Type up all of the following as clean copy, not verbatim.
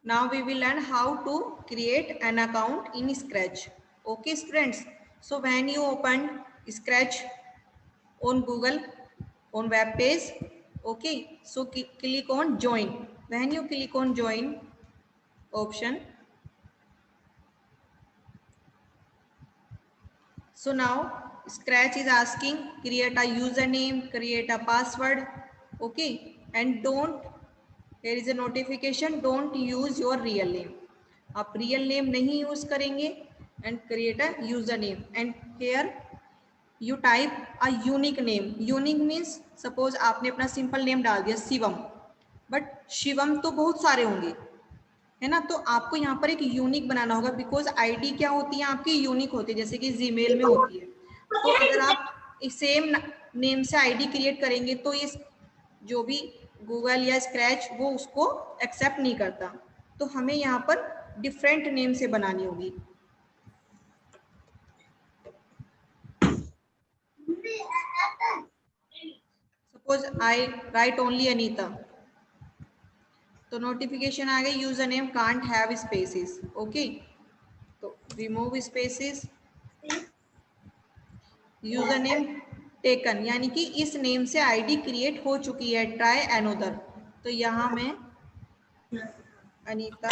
Now we will learn how to create an account in Scratch. Okay, students. So when you open Scratch on Google, on web page, okay, so click on join. When you click on join option, so now Scratch is asking create a username, create a password, okay, and don't, here is a notification, don't use your real name. आप real name नहीं use करेंगे and create a user name and here you type a unique name. Unique means suppose आपने अपना simple name डाल दिया Shivam, but Shivam तो बहुत सारे होंगे, है ना. तो आपको यहाँ पर एक यूनिक बनाना होगा बिकॉज आईडी क्या होती है आपकी, यूनिक होती है, जैसे कि जीमेल में होती है. तो अगर आप सेम नेम से आईडी क्रिएट करेंगे तो ये जो भी गूगल या स्क्रैच वो उसको एक्सेप्ट नहीं करता. तो हमें यहाँ पर डिफरेंट नेम से बनानी होगी. Suppose I write only Anita, तो नोटिफिकेशन आ गई user name can't have spaces. Okay, तो remove spaces, user name taken, यानी कि इस नेम से आईडी क्रिएट हो चुकी है, ट्राई अनोदर. तो यहाँ मैं अनीता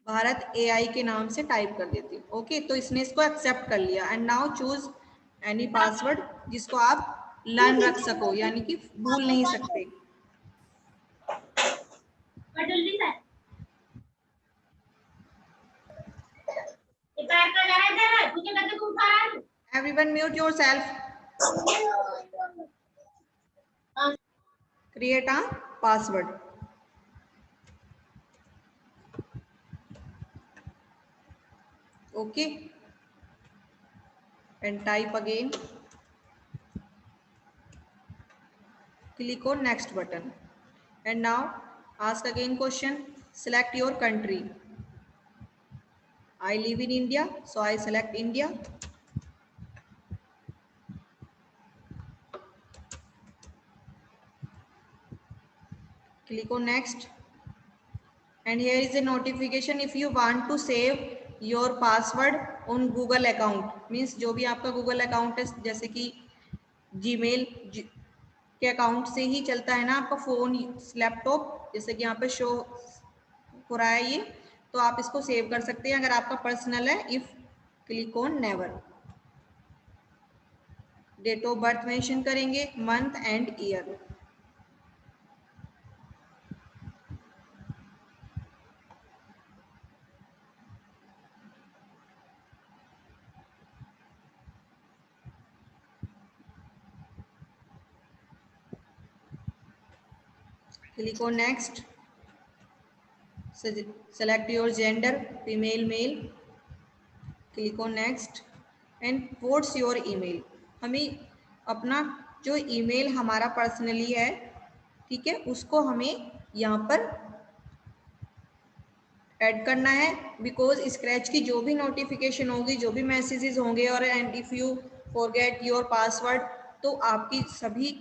भारत एआई के नाम से टाइप कर देती हूँ. ओके, तो इसने इसको एक्सेप्ट कर लिया. And now choose any password जिसको आप लर्न रख सको, यानी कि भूल नहीं सकते. Everyone mute yourself. Create a password. Okay, and type again. Click on next button and now ask again question. Select your country. I live in India, so I select India. Click on next and here is a notification. If you want to save your password on Google account, means जो भी आपका Google account है, जैसे कि Gmail के account से ही चलता है ना आपका फोन लैपटॉप, जैसे कि यहाँ पे शो हो रहा है ये, तो आप इसको सेव कर सकते हैं अगर आपका पर्सनल है. If click on never. Date of birth mention करेंगे, month and year. Click on next. Select your gender, female, male. Click on next and what's your email. हमें अपना जो ईमेल हमारा पर्सनली है, ठीक है, उसको हमें यहाँ पर ऐड करना है. बिकॉज स्क्रैच की जो भी नोटिफिकेशन होगी, जो भी मैसेजेस होंगे, और and if you forget your password, तो आपकी सभी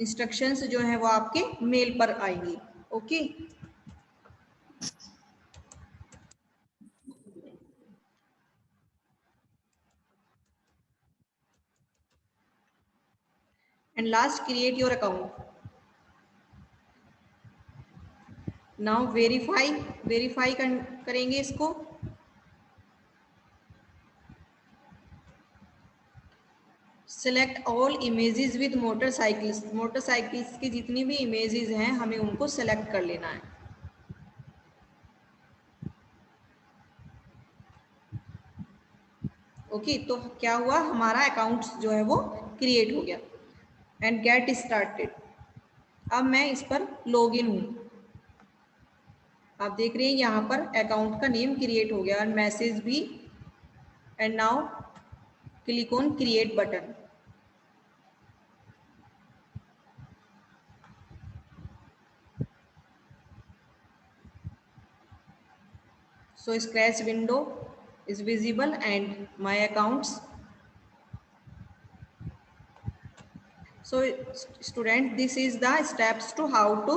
इंस्ट्रक्शंस जो है वो आपके मेल पर आएंगी. Okay, and last create your account. Now verify करेंगे इसको. Select all images with motorcycles. Motorcycles की जितनी भी इमेजेस हैं हमें उनको सेलेक्ट कर लेना है. ओके, तो क्या हुआ, हमारा अकाउंट जो है वो क्रिएट हो गया. And get started. अब मैं इस पर लॉग इन हूँ. आप देख रहे हैं यहाँ पर अकाउंट का नेम क्रिएट हो गया और मैसेज भी. And now click on create button. So scratch window is visible and my accounts. So student, this is the steps to how to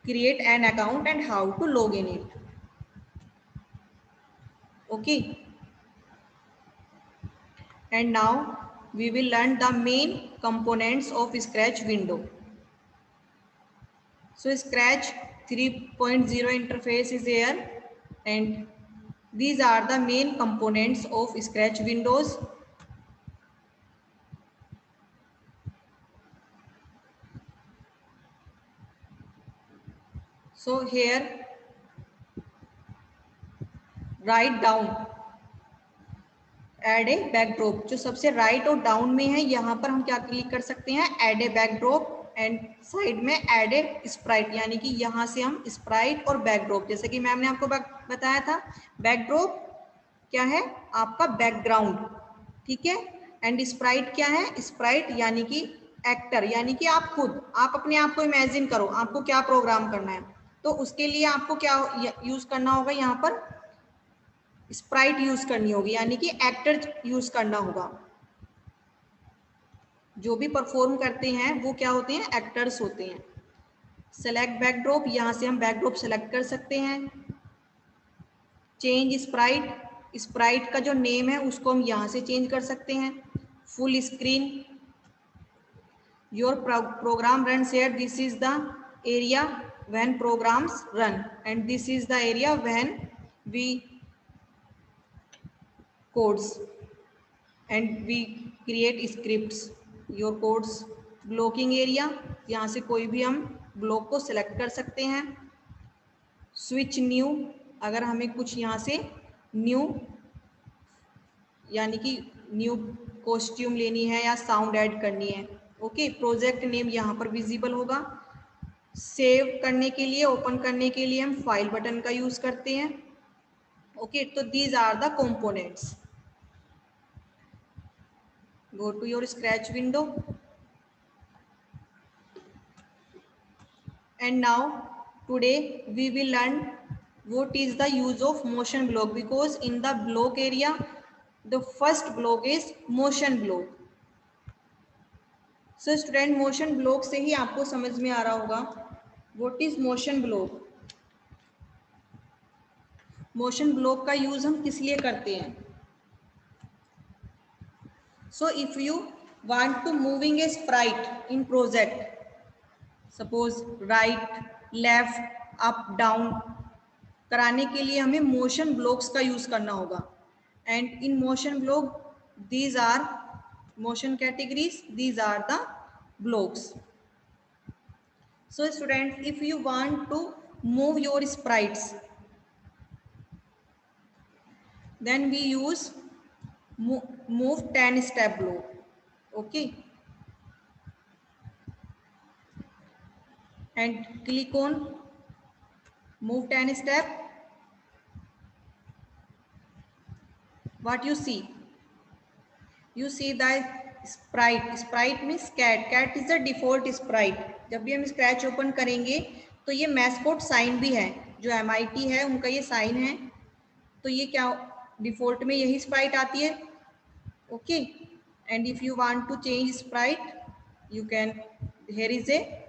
create an account and how to log in it. Okay, and now we will learn the main components of Scratch window. So Scratch 3.0 interface is here, and these are the main components of Scratch windows. So here write down add a backdrop, जो सबसे right और down में है यहाँ पर हम क्या click कर सकते हैं, add a backdrop, and side में एड ए स्प्राइट, यानी कि यहाँ से हम स्प्राइट और बैकड्रॉप, जैसे कि मैम ने आपको बताया था बैकड्रॉप क्या है, आपका बैकग्राउंड, ठीक है, एंड स्प्राइट क्या है, स्प्राइट यानी कि एक्टर, यानी कि आप खुद, आप अपने आप को इमेजिन करो आपको क्या प्रोग्राम करना है, तो उसके लिए आपको क्या यूज करना होगा, यहाँ पर स्प्राइट यूज करनी होगी, यानी कि एक्टर यूज करना होगा। जो भी परफॉर्म करते हैं वो क्या होते हैं, एक्टर्स होते हैं। सेलेक्ट बैकड्रॉप, यहाँ से हम बैकड्रॉप सेलेक्ट कर सकते हैं। चेंज स्प्राइट, स्प्राइट का जो नेम है उसको हम यहाँ से चेंज कर सकते हैं। Full screen, your program run here, this is the area when programs run and this is the area when we codes and we create scripts, your codes। Blocking area, यहाँ से कोई भी हम ब्लॉक को select कर सकते हैं। Switch new, अगर हमें कुछ यहाँ से न्यू यानी कि न्यू कॉस्ट्यूम लेनी है या साउंड ऐड करनी है। ओके, प्रोजेक्ट नेम यहाँ पर विजिबल होगा। सेव करने के लिए, ओपन करने के लिए हम फाइल बटन का यूज करते हैं। ओके, तो these are the components. Go to your Scratch window, and now today we will learn what is the use of motion block, because in the block area the first block is motion block। So student, motion block से ही आपको समझ में आ रहा होगा what is motion block। motion block का use हम किस लिए करते हैं। So if you want to moving a sprite in project, suppose right, left, up, down, कराने के लिए हमें मोशन ब्लॉक्स का यूज करना होगा। And in motion block these are motion categories, these are the blocks. So student, if you want to move your sprites, then we use move 10 step block। okay, and click on move 10 step। what you see that sprite means cat is the default sprite। जब भी हम scratch open करेंगे तो ये mascot sign भी है, जो MIT है उनका ये साइन है, तो ये क्या डिफॉल्ट में यही स्प्राइट आती है। Okay, and if you want to change sprite you can, here is a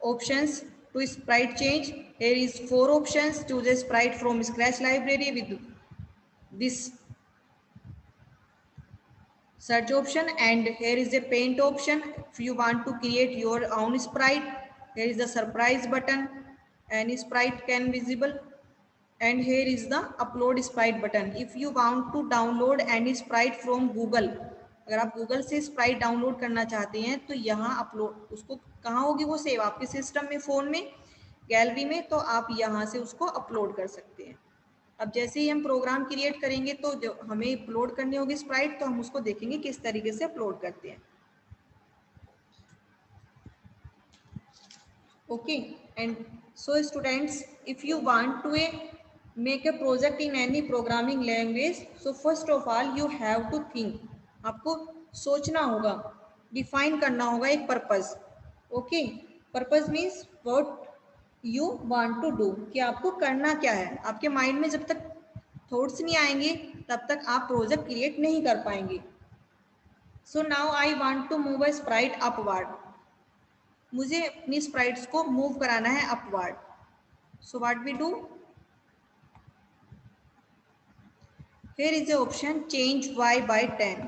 options to sprite change, here is 4 options, choose a sprite from Scratch library with this search option, and here is a paint option if you want to create your own sprite, here is the surprise button, any sprite can visible, and here is the upload sprite button if you want to download any sprite from Google। अगर आप Google से Sprite download करना चाहते हैं तो यहाँ upload, उसको कहाँ होगी वो सेव, आपके सिस्टम में, फोन में, गैलरी में, तो आप यहाँ से उसको अपलोड कर सकते हैं। अब जैसे ही हम प्रोग्राम क्रिएट करेंगे तो जो हमें अपलोड करनी होगी स्प्राइट, तो हम उसको देखेंगे किस तरीके से अपलोड करते हैं। Okay, and so students, if you want to make a project in any programming language, so first of all you have to think, आपको सोचना होगा, डिफाइन करना होगा एक purpose. Okay, purpose means what you want to do, कि आपको करना क्या है। आपके माइंड में जब तक थॉट्स नहीं आएंगे तब तक आप प्रोजेक्ट क्रिएट नहीं कर पाएंगे। So now I want to move a sprite upward, मुझे अपनी स्प्राइट्स को मूव कराना है upward. So what we do, here is the option change y by 10.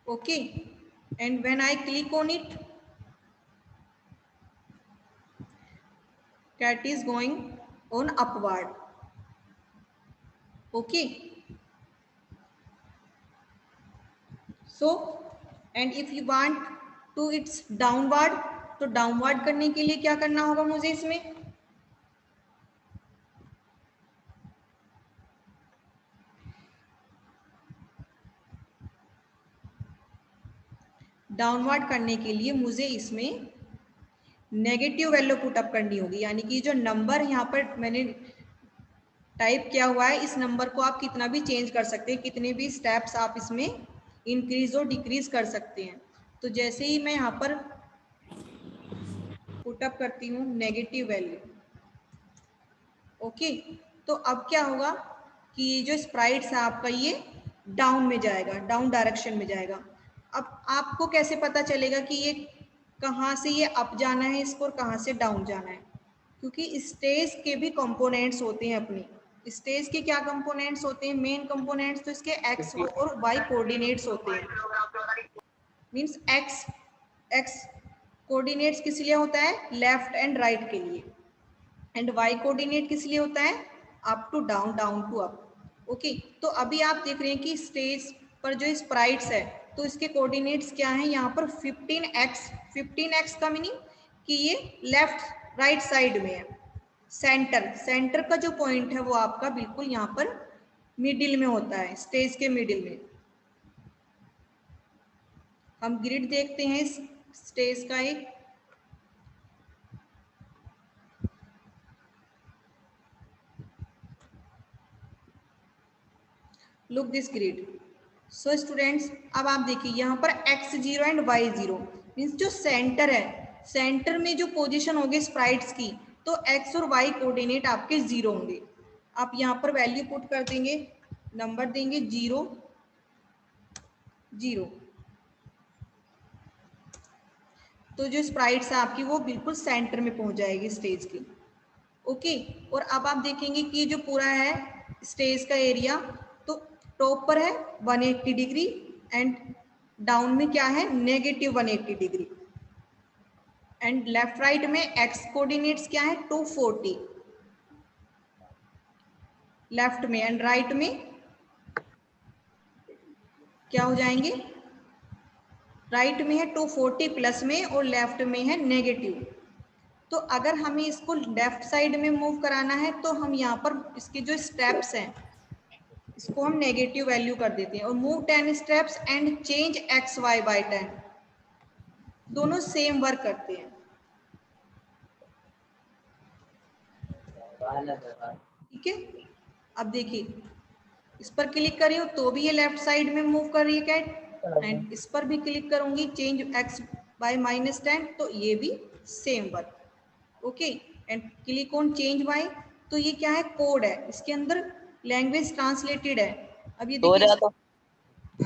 Okay, and when I click on it, cat is going on upward. Okay, so and if you want to it's downward, तो downward करने के लिए क्या करना होगा मुझे इसमें, downward करने के लिए मुझे इसमें नेगेटिव वैल्यू पुटअप करनी होगी, यानी कि जो नंबर यहाँ पर मैंने टाइप किया हुआ है इस नंबर को आप कितना भी चेंज कर सकते हैं, कितने भी स्टेप्स आप इसमें इंक्रीज और डिक्रीज कर सकते हैं. तो जैसे ही मैं यहाँ पर पुटअप करती हूँ नेगेटिव वैल्यू, ओके, तो अब क्या होगा कि जो स्प्राइट्स है आपका ये डाउन में जाएगा, डाउन डायरेक्शन में जाएगा. अब आपको कैसे पता चलेगा कि ये कहाँ से ये अप जाना है इसको और कहाँ से डाउन जाना है, क्योंकि स्टेज के भी कंपोनेंट्स होते हैं अपने. स्टेज के क्या कंपोनेंट्स होते हैं, मेन कंपोनेंट्स तो इसके एक्स और वाई कोऑर्डिनेट्स होते हैं. मींस एक्स कोऑर्डिनेट्स किस लिए होता है, लेफ्ट एंड राइट के लिए, एंड वाई कोऑर्डिनेट किस लिए होता है, up to down, down to up. Okay, तो अभी आप देख रहे हैं कि स्टेज पर जो स्प्राइट्स है तो इसके कोऑर्डिनेट्स क्या हैं, यहाँ पर 15x का मीनिंग कि ये लेफ्ट राइट साइड में है. सेंटर का जो पॉइंट है वो आपका बिल्कुल यहाँ पर मिडिल में होता है, स्टेज के मिडिल में. हम ग्रिड देखते हैं इस स्टेज का एक, look this grid. So students अब आप देखिए यहाँ पर x0 एंड y0 मीन्स जो सेंटर है, सेंटर में जो पोजीशन होगी स्प्राइट्स की, तो x और y कोऑर्डिनेट आपके 0 होंगे. आप यहाँ पर वैल्यू पुट कर देंगे, नंबर देंगे 0 0, तो जो स्प्राइट्स है आपकी वो बिल्कुल सेंटर में पहुंच जाएगी स्टेज की. ओके, और अब आप देखेंगे कि जो पूरा है स्टेज का एरिया, तो टॉप पर है 180 डिग्री एंड डाउन में क्या है negative 180 degree, and left right में एक्स कोऑर्डिनेट्स क्या है 240 लेफ्ट में, एंड राइट में क्या हो जाएंगे, राइट में है 240 प्लस में और लेफ्ट में है नेगेटिव. तो अगर हमें इसको लेफ्ट साइड में मूव कराना है तो हम यहाँ पर इसके जो स्टेप्स हैं इसको हम नेगेटिव वैल्यू कर देते हैं, और move 10 steps and change X Y by 10, दोनों सेम वर्क करते हैं. ठीक है, अब देखिए इस पर क्लिक करी हूँ तो भी ये लेफ्ट साइड में मूव कर रही है कैट, एंड इस पर भी क्लिक करूंगी चेंज एक्स बाय -10, तो ये भी same work. Okay, and click on change Y, तो ये क्या है कोड है, इसके अंदर लैंग्वेज ट्रांसलेटेड है. अब ये देखिए कोड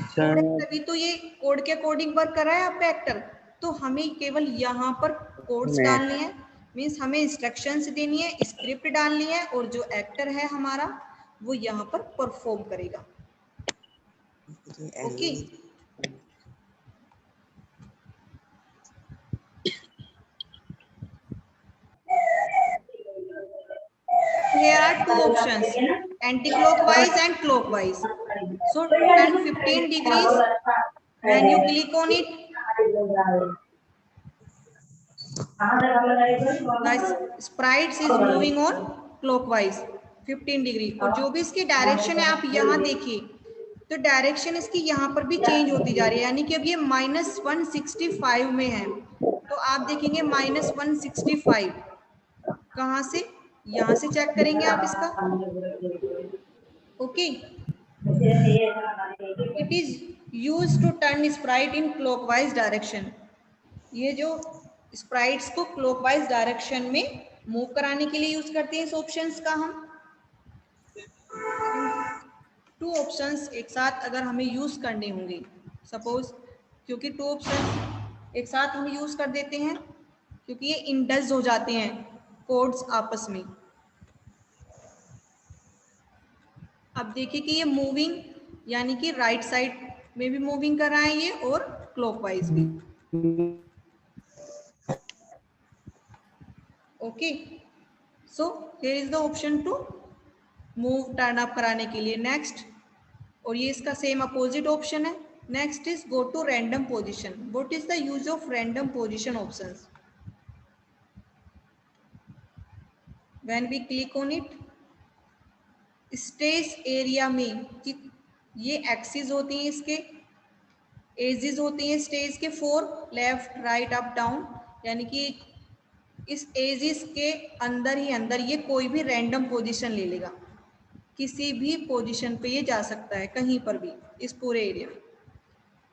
है, तभी तो ये कोड के अकॉर्डिंग वर्क कर रहा है आपका एक्टर. तो हमें केवल यहाँ पर कोड्स डालने हैं, मीन्स हमें इंस्ट्रक्शंस देनी है, स्क्रिप्ट डालनी है, और जो एक्टर है हमारा वो यहाँ पर परफॉर्म करेगा. Okay, here are two options, anti-clockwise and clockwise. So turn 15 degrees. When you click on it, the sprites is moving on clockwise 15 degree, और जो भी इसकी डायरेक्शन है आप यहाँ देखिए, तो डायरेक्शन इसकी यहाँ पर भी चेंज होती जा रही है, यानी कि अब ये -165 में है. तो आप देखेंगे -165 कहाँ से, यहाँ से चेक करेंगे आप इसका. Okay, it is use to turn sprite in clockwise direction. ये जो स्प्राइट्स को क्लॉकवाइज डायरेक्शन में मूव कराने के लिए यूज करते हैं इस ऑप्शंस का हम. टू ऑप्शंस एक साथ अगर हमें यूज करने होंगे, सपोज क्योंकि टू ऑप्शंस एक साथ हम यूज कर देते हैं क्योंकि ये इंडज हो जाते हैं कोड्स आपस में। अब देखिए कि ये मूविंग यानी कि राइट साइड में भी मूविंग कर रहा है ये और क्लॉकवाइज भी। Okay, so here is the option to move turn up कराने के लिए। नेक्स्ट, और ये इसका सेम अपोजिट ऑप्शन है। Next is go to random position. What is the use of random position options? When we click on it, stage area में कि ये एक्सिस होती हैं, इसके एजेस होती हैं स्टेज के 4, लेफ्ट राइट अप डाउन, यानी कि इस एजेस के अंदर ही अंदर ये कोई भी रैंडम पोजीशन ले लेगा, किसी भी पोजीशन पे ये जा सकता है, कहीं पर भी इस पूरे एरिया में,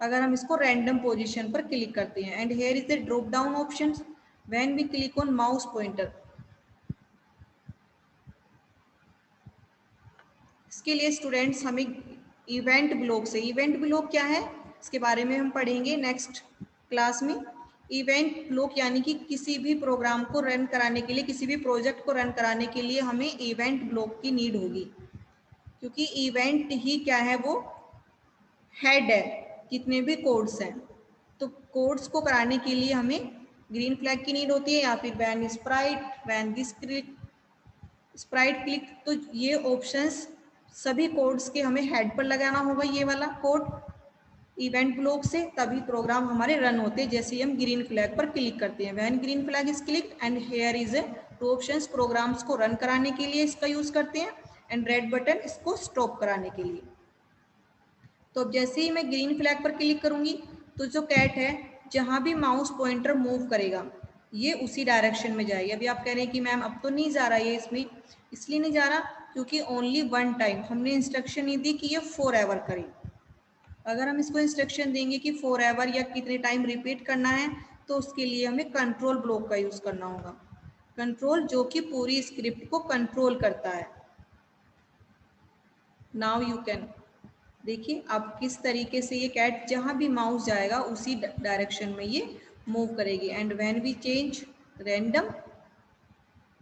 अगर हम इसको रैंडम पोजीशन पर क्लिक करते हैं। And here is the drop down options when we click on mouse pointer. इसके लिए स्टूडेंट्स हमें इवेंट ब्लॉक से, इवेंट ब्लॉक क्या है इसके बारे में हम पढ़ेंगे नेक्स्ट क्लास में। इवेंट ब्लॉक यानी कि किसी भी प्रोग्राम को रन कराने के लिए, किसी भी प्रोजेक्ट को रन कराने के लिए हमें इवेंट ब्लॉक की नीड होगी, क्योंकि इवेंट ही क्या है, वो हेड है कितने भी कोड्स हैं। तो कोड्स को कराने के लिए हमें ग्रीन फ्लैग की नीड होती है, या फिर when sprite, when this click, sprite click. तो ये ऑप्शंस सभी कोड्स के हमें हेड पर लगाना होगा, ये वाला कोड इवेंट ब्लॉक से, तभी प्रोग्राम हमारे रन होते हैं। जैसे हम ग्रीन फ्लैग पर क्लिक करते हैं, when green flag is click and here is a two options, programs को रन कराने के लिए इसका यूज करते हैं, एंड रेड बटन इसको स्टॉप कराने के लिए। तो अब जैसे ही मैं ग्रीन फ्लैग पर क्लिक करूंगी तो जो कैट है जहां भी माउस पॉइंटर मूव करेगा ये उसी डायरेक्शन में जाएगी। अभी आप कह रहे हैं कि मैम अब तो नहीं जा रहा ये इसमें, इसलिए नहीं जा रहा क्योंकि ओनली वन टाइम हमने इंस्ट्रक्शन नहीं दी कि ये फॉर एवर करे। अगर हम इसको इंस्ट्रक्शन देंगे कि फॉर एवर या कितने टाइम रिपीट करना है, तो उसके लिए हमें कंट्रोल ब्लॉक का यूज करना होगा। कंट्रोल जो कि पूरी स्क्रिप्ट को कंट्रोल करता है। नाउ यू कैन देखिए अब किस तरीके से ये कैट जहां भी माउस जाएगा उसी डायरेक्शन में ये मूव करेगी। And when we change random,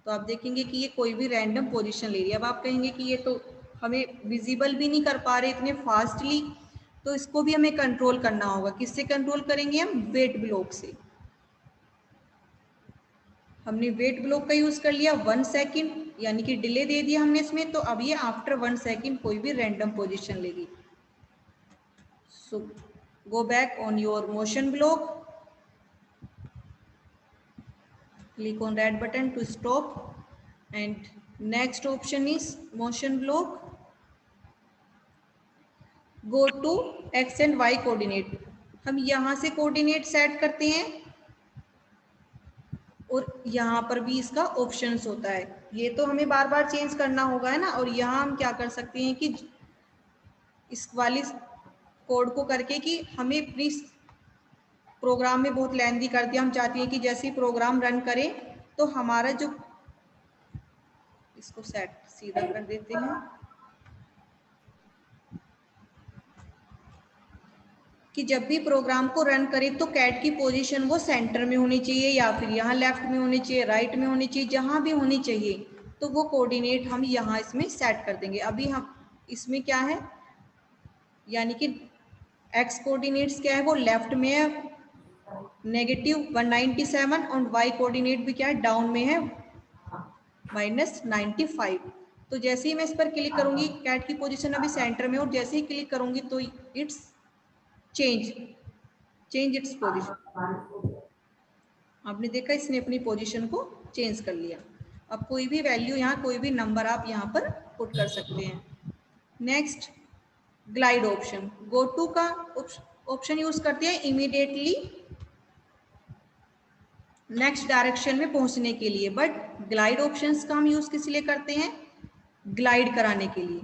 तो आप देखेंगे कि ये कोई भी रैंडम पोजीशन ले रही है। अब आप कहेंगे कि ये तो हमें विजिबल भी नहीं कर पा रहे इतने फास्टली, तो इसको भी हमें कंट्रोल करना होगा। किससे कंट्रोल करेंगे हम? वेट ब्लॉक से। हमने वेट ब्लॉक का यूज कर लिया 1 सेकेंड, यानी कि डिले दे दिया हमने इसमें, तो अब ये आफ्टर 1 सेकेंड कोई भी रैंडम पोजीशन लेगी। So go back on your motion block, click on red button to stop, and next option is motion block. Go to x and y coordinate, हम यहाँ से कोऑर्डिनेट सेट करते हैं और यहाँ पर भी इसका ऑप्शंस होता है। ये तो हमें बार बार चेंज करना होगा है ना, और यहाँ हम क्या कर सकते हैं कि इस वाली कोड को करके कि हमें अपनी प्रोग्राम में बहुत लेंथी कर दिया, हम चाहते हैं कि जैसे ही प्रोग्राम रन करें तो हमारा जो, इसको सेट सीधा कर देते हैं कि जब भी प्रोग्राम को रन करें तो कैट की पोजीशन वो सेंटर में होनी चाहिए, या फिर यहाँ लेफ्ट में होनी चाहिए, राइट में होनी चाहिए, जहाँ भी होनी चाहिए तो वो कोऑर्डिनेट हम यहाँ इसमें सेट कर देंगे। अभी हम इसमें क्या है, यानी कि एक्स कोऑर्डिनेट्स क्या है, वो लेफ्ट में है -197 और वाई कोऑर्डिनेट भी क्या है, डाउन में है -95। तो जैसे ही मैं इस पर क्लिक करूंगी कैट की पोजीशन अभी सेंटर में, और जैसे ही क्लिक करूंगी तो इट्स चेंज इट्स पोजीशन। आपने देखा इसने अपनी पोजीशन को चेंज कर लिया। अब कोई भी वैल्यू यहाँ, कोई भी नंबर आप यहाँ पर पुट कर सकते हैं। Next glide option, go to का ऑप्शन यूज करते हैं इमीडिएटली नेक्स्ट डायरेक्शन में पहुंचने के लिए, बट ग्लाइड ऑप्शंस का हम यूज किस लिए करते हैं? ग्लाइड कराने के लिए।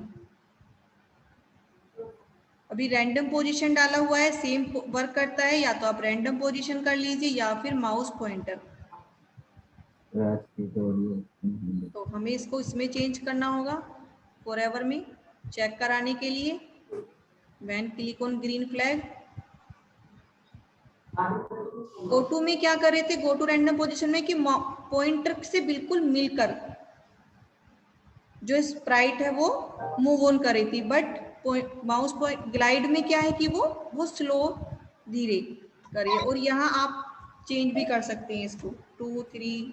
अभी रैंडम पोजीशन डाला हुआ है, सेम वर्क करता है, या तो आप रैंडम पोजीशन कर लीजिए या फिर माउस पॉइंटर। तो हमें इसको इसमें चेंज करना होगा फॉरएवर में चेक कराने के लिए। When click on green flag, go to में क्या कर रहे थे, गो टू रैंडम पोजीशन में कि पॉइंटर से बिल्कुल मिलकर जो स्प्राइट है वो मूव ऑन कर रही थी, बट माउस पॉइंट ग्लाइड में क्या है कि वो स्लो धीरे करिए। और यहाँ आप चेंज भी कर सकते हैं इसको 2 3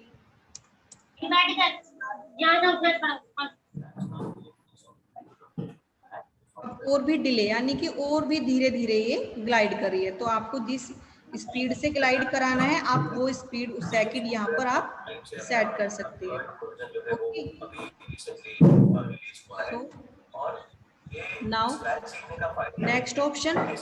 और भी डिले, यानी कि और भी धीरे धीरे ये ग्लाइड कर रही है। तो आपको जिस स्पीड से ग्लाइड कराना है आप वो स्पीड उस सेकंड यहाँ पर आप सेट कर सकते हैं। Okay, so now next option,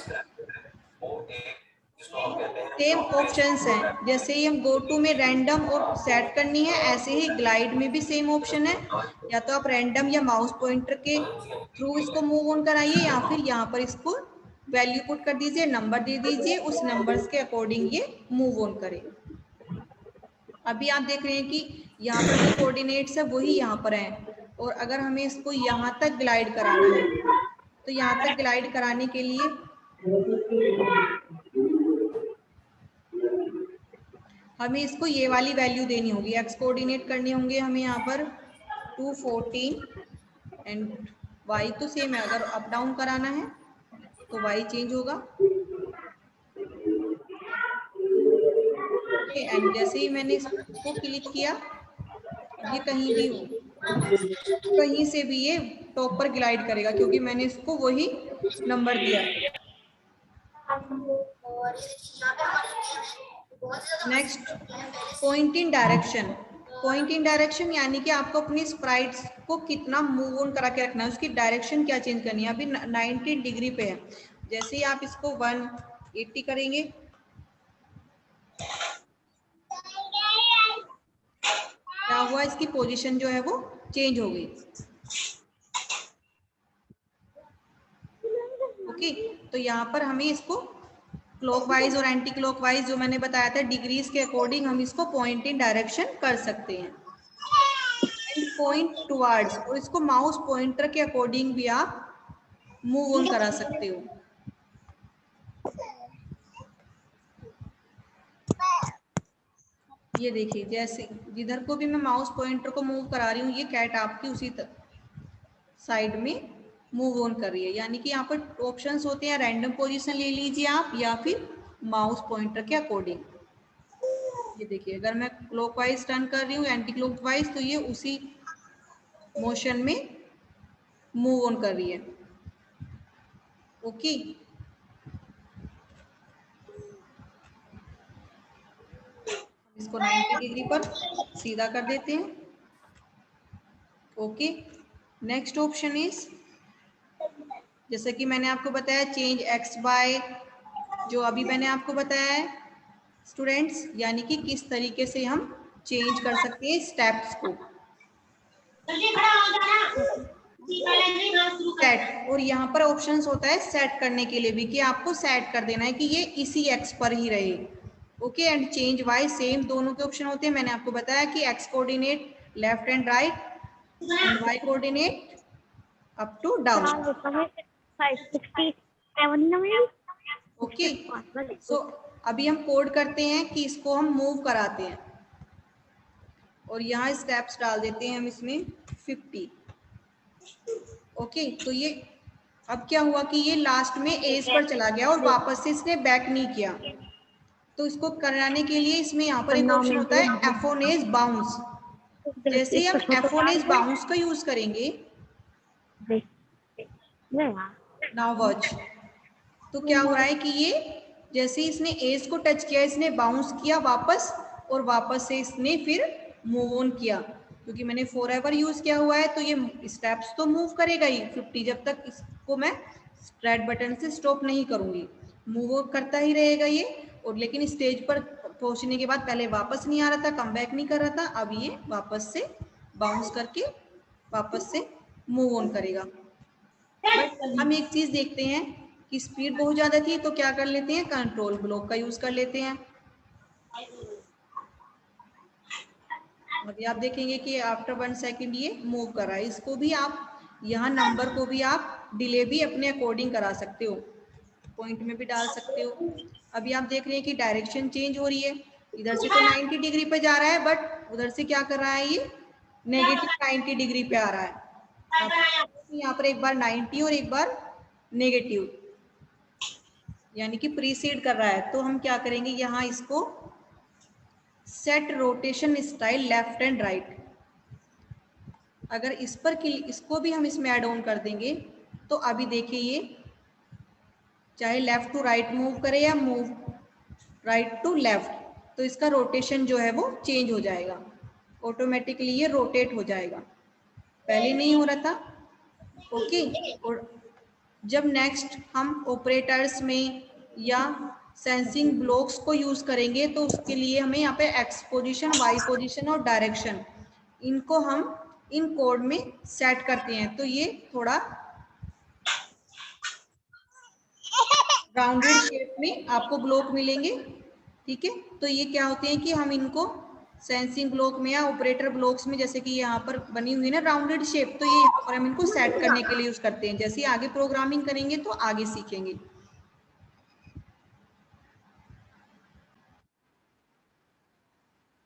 same options हैं, जैसे ही हम गो टू में रैंडम और सेट करनी है, ऐसे ही ग्लाइड में भी सेम ऑप्शन है। या तो आप रैंडम या माउस पॉइंटर के थ्रू इसको मूव ऑन कराइए, या फिर यहाँ पर इसको वैल्यू पुट कर दीजिए, नंबर दे दीजिए, उस नंबर्स के अकॉर्डिंग ये मूव ऑन करे। अभी आप देख रहे हैं कि यहाँ पर जो कोऑर्डिनेट्स है वही यहाँ पर हैं, और अगर हमें इसको यहाँ तक ग्लाइड कराना है तो यहाँ तक ग्लाइड कराने के लिए हमें इसको ये वाली वैल्यू देनी होगी, एक्स कोऑर्डिनेट करने होंगे हमें यहाँ पर 214 एंड वाई तो सेम है। अगर अप डाउन कराना है तो वाई चेंज होगा। एंड जैसे ही मैंने इसको क्लिक किया, अब ये कहीं भी हो, कहीं से भी ये टॉप पर ग्लाइड करेगा, क्योंकि मैंने इसको वही नंबर दिया। Next, point in direction. Point in direction यानी कि आपको अपनी स्प्राइट्स को कितना मूव ऑन करा के रखना है, उसकी डायरेक्शन क्या चेंज करनी है। अभी 90 डिग्री पे है, जैसे ही आप इसको 180 करेंगे, क्या हुआ, इसकी पोजीशन जो है वो चेंज हो गई। ओके, तो यहाँ पर हमें इसको क्लॉकवाइज और एंटी क्लॉकवाइज जो मैंने बताया था डिग्रीज के अकॉर्डिंग हम इसको पॉइंट इन डायरेक्शन कर सकते हैं। एंड पॉइंट टुवर्ड्स, और इसको माउस पॉइंटर के अकॉर्डिंग भी आप मूव ऑन करा सकते हो। ये देखिए, जैसे जिधर को भी मैं माउस पॉइंटर को मूव करा रही हूँ, ये कैट आपकी उसी साइड में मूव ऑन कर रही है। यानी कि यहाँ पर ऑप्शंस होते हैं, रैंडम पोजीशन ले लीजिए आप, या फिर माउस पॉइंटर के अकॉर्डिंग। ये देखिए, अगर मैं क्लॉकवाइज टर्न कर रही हूँ एंटी क्लॉकवाइज, तो ये उसी मोशन में मूव ऑन कर रही है। ओके, इसको 90 डिग्री पर सीधा कर देते हैं। ओके, नेक्स्ट ऑप्शन इज, जैसे कि मैंने आपको बताया चेंज एक्स बाय, जो अभी मैंने आपको बताया है स्टूडेंट्स, यानी कि किस तरीके से हम चेंज कर सकते हैं स्टेप्स को। सेट, और यहाँ पर ऑप्शंस होता है सेट करने के लिए भी, कि आपको सेट कर देना है कि ये इसी एक्स पर ही रहे। Okay, and change Y, same दोनों के ऑप्शन होते हैं। मैंने आपको बताया कि X coordinate left and right, and Y coordinate up to down. Okay, so अभी हम कोड करते हैं कि इसको हम मूव कराते हैं, और यहाँ स्टेप्स डाल देते हैं हम इसमें 50। ओके, तो ये अब क्या हुआ कि ये लास्ट में एज पर चला गया और वापस से इसने बैक नहीं किया। तो इसको कराने के लिए इसमें यहाँ पर एक ऑप्शन होता है एफ ऑन एज बाउंस। जैसे ही हम एफ ऑन एज बाउंस का यूज करेंगे, नाउ वॉच, तो क्या हो रहा है कि ये जैसे ही इसने एज को टच किया, इसने बाउंस किया वापस, और वापस से इसने फिर मूव ऑन किया। क्योंकि मैंने फॉर एवर यूज किया हुआ है, तो ये स्टेप्स तो मूव करेगा ही 50, जब तक इसको मैं रेड बटन से स्टॉप नहीं करूंगी, मूव करता ही रहेगा ये। और लेकिन स्टेज पर पहुंचने के बाद पहले वापस नहीं आ रहा था, कम बैक नहीं कर रहा था, अब ये वापस से बाउंस करके वापस से मूव ऑन करेगा। बट हम एक चीज देखते हैं कि स्पीड बहुत ज्यादा थी, तो क्या कर लेते हैं, कंट्रोल ब्लॉक का यूज कर लेते हैं। अभी आप देखेंगे कि आफ्टर 1 सेकेंड ये मूव कर रहा है। इसको भी आप, यहाँ नंबर को भी आप डिले भी अपने अकॉर्डिंग करा सकते हो, पॉइंट में भी डाल सकते हो। अभी आप देख रहे हैं कि डायरेक्शन चेंज हो रही है, इधर से तो 90 डिग्री पे जा रहा है, बट उधर से क्या कर रहा है, ये नेगेटिव 90 डिग्री पे आ रहा है। यहाँ पर एक बार 90 और एक बार नेगेटिव, यानी कि प्रीसीड कर रहा है। तो हम क्या करेंगे, यहाँ इसको set rotation style left and right, अगर इस पर इसको भी हम इसमें ऐड ऑन कर देंगे तो अभी देखिए ये चाहे लेफ्ट टू राइट मूव करे या मूव राइट टू लेफ्ट, तो इसका रोटेशन जो है वो चेंज हो जाएगा, ऑटोमेटिकली ये रोटेट हो जाएगा, पहले नहीं हो रहा था। ओके, और जब नेक्स्ट हम ऑपरेटर्स में या सेंसिंग ब्लॉक्स को यूज करेंगे तो उसके लिए हमें यहाँ पे एक्स पोजिशन, वाई पोजिशन और डायरेक्शन, इनको हम इन कोड में सेट करते हैं। तो ये थोड़ा राउंडेड शेप में आपको ब्लॉक मिलेंगे, ठीक है। तो ये क्या होते हैं कि हम इनको सेंसिंग ब्लॉक में या ऑपरेटर ब्लॉक्स में, जैसे कि यहाँ पर बनी हुई है ना राउंडेड शेप, तो ये यहाँ पर हम इनको सेट करने के लिए यूज करते हैं। जैसे आगे प्रोग्रामिंग करेंगे तो आगे सीखेंगे।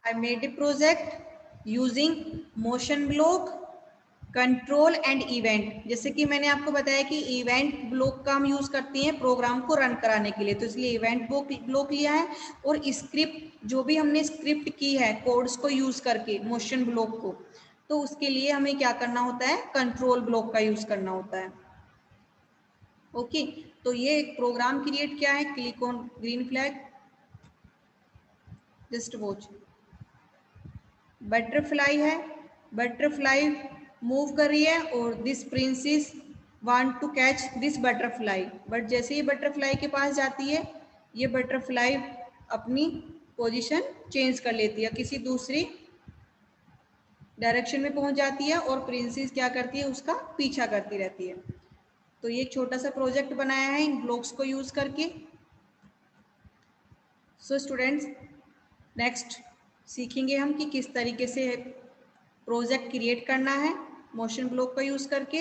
I made a project using motion block, control and event. जैसे कि मैंने आपको बताया कि इवेंट ब्लॉक का हम यूज करते हैं प्रोग्राम को रन कराने के लिए, तो इसलिए इवेंट ब्लॉक लिया है। और स्क्रिप्ट, जो भी हमने स्क्रिप्ट की है कोड्स को यूज करके मोशन ब्लॉक को, तो उसके लिए हमें क्या करना होता है, कंट्रोल ब्लॉक का यूज करना होता है। ओके, तो ये एक प्रोग्राम क्रिएट किया है, click on green flag, just watch. Butterfly है, बटरफ्लाई मूव कर रही है और this princess want to catch this butterfly, but जैसे ही बटरफ्लाई के पास जाती है ये बटरफ्लाई अपनी पोजीशन चेंज कर लेती है, किसी दूसरी डायरेक्शन में पहुंच जाती है और प्रिंसेस क्या करती है, उसका पीछा करती रहती है। तो ये छोटा सा प्रोजेक्ट बनाया है इन ब्लॉक्स को यूज करके। सो स्टूडेंट्स, नेक्स्ट सीखेंगे हम कि किस तरीके से प्रोजेक्ट क्रिएट करना है मोशन ब्लॉक का यूज करके।